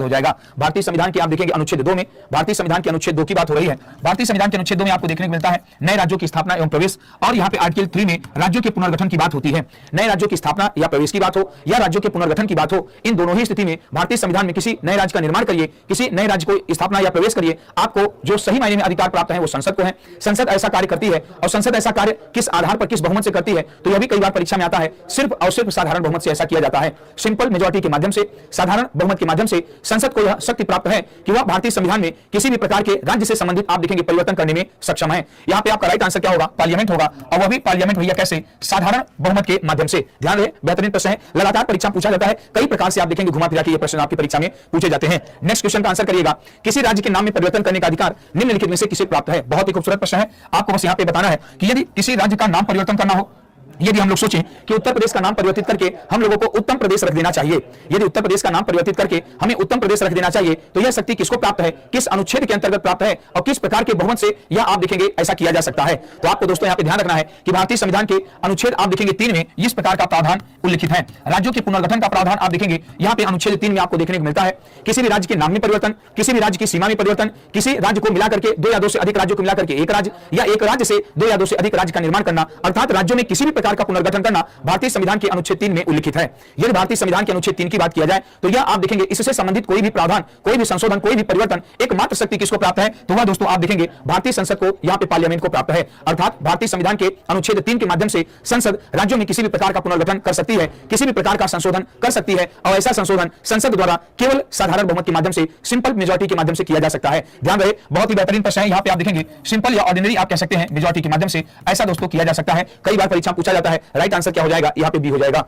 हो जाएगा। भारतीय संविधान की आप देखेंगे अनुच्छेद 2 में, भारतीय संविधान के अनुच्छेद 2 की बात हो रही है। भारतीय संविधान के अनुच्छेद 2 में आपको देखने को मिलता है नए राज्यों की स्थापना एवं प्रवेश, और यहाँ पे आर्टिकल 3 में राज्यों के पुनर्गठन की बात होती है। नए राज्यों की स्थापना या प्रवेश की बात हो या राज्यों के पुनर्गठन की बात हो, इन दोनों ही स्थिति में भारतीय संविधान में किसी नए राज्य का निर्माण करिए, किसी नए राज्य को स्थापना या प्रवेश करिए, आपको जो सही मायने में अधिकार प्राप्त है वो संसद को है। संसद ऐसा कार्य करती है, और संसद ऐसा कार्य किस आधार पर, किस बहुमत से करती है, तो यह भी कई बार परीक्षा में आता है। सिर्फ और सिर्फ साधारण बहुमत से ऐसा किया जाता है। सिंपल मेजॉरिटी के माध्यम से, साधारण बहुमत के माध्यम से संसद को यह शक्ति प्राप्त है कि वह भारतीय संविधान में किसी भी प्रकार के राज्य से संबंधित आप देखेंगे परिवर्तन करने में सक्षम है। यहाँ पे आपका राइट आंसर क्या होगा? पार्लियामेंट होगा, और वह भी पार्लियामेंट भैया कैसे? साधारण बहुमत के माध्यम से। ध्यान रहे, बेहतरीन प्रश्न है, लगातार परीक्षा पूछा जाता है, कई प्रकार से आप देखेंगे घुमा फिरा के ये प्रश्न आपकी परीक्षा में पूछे जाते हैं। नेक्स्ट क्वेश्चन का आंसर करिएगा, किसी राज्य के नाम में परिवर्तन करने का अधिकार निम्नलिखित में से किसे प्राप्त है? बहुत ही खूबसूरत प्रश्न है, आपको बस यहाँ पे बताना है कि यदि किसी राज्य का नाम परिवर्तन करना हो, यदि हम लोग सोचें कि उत्तर प्रदेश का नाम परिवर्तित करके हम लोगों को उत्तम प्रदेश रख देना चाहिए, यदि उत्तर प्रदेश का नाम परिवर्तित करके हमें उत्तम प्रदेश रख देना चाहिए, तो यह शक्ति किसको प्राप्त है, किस अनुच्छेद के अंतर्गत प्राप्त है, और किस प्रकार के बहुमत से यह आप देखेंगे ऐसा किया जा सकता है? तो आपको दोस्तों यहाँ पे ध्यान रखना है कि भारतीय संविधान के अनुच्छेद आप देखेंगे 3 में इस प्रकार का प्रावधान उल्लिखित है। राज्यों के पुनर्गठन का प्रावधान आप देखेंगे यहाँ पे अनुच्छेद 3 में आपको देखने को मिलता है। किसी भी राज्य के नाम में परिवर्तन, किसी भी राज्य की सीमा में परिवर्तन, किसी राज्य को मिलाकर के 2 या 2 से अधिक राज्यों को मिलाकर के एक राज्य, या एक राज्य से 2 या 2 से अधिक राज्य का निर्माण करना, अर्थात राज्यों में किसी भी प्रकार का पुनर्गठन करना भारतीय संविधान के अनुच्छेद 3 में उल्लिखित है। यदि भारतीय संविधान के अनुच्छेद 3 की बात किया जाए तो यह आप देखेंगे इससे संबंधित कोई भी प्रावधान, कोई भी संशोधन, कोई भी परिवर्तन एकमात्र शक्ति किसको प्राप्त है? तो वह दोस्तों आप देखेंगे भारतीय संसद को, यहाँ पे पार्लियामेंट को प्राप्त है। अर्थात भारतीय संविधान के अनुच्छेद 3 के माध्यम से संसद राज्यों में किसी भी प्रकार का पुनर्गठन कर सकती है, किसी भी प्रकार का संशोधन कर सकती है, और ऐसा संशोधन संसद द्वारा केवल साधारण बहुमत के माध्यम से, सिंपल मेजॉरिटी के माध्यम से किया जा सकता है। ध्यान रहे, बहुत ही बेहतरीन प्रश्न है। यहाँ पे आप देखेंगे सिंपल या ऑर्डिनरी आप कह सकते हैं, मेजॉरिटी के माध्यम से ऐसा दोस्तों किया जा सकता है। कई बार परीक्षा पूछा जाता है, राइट आंसर क्या हो जाएगा? यहाँ पे बी हो जाएगा।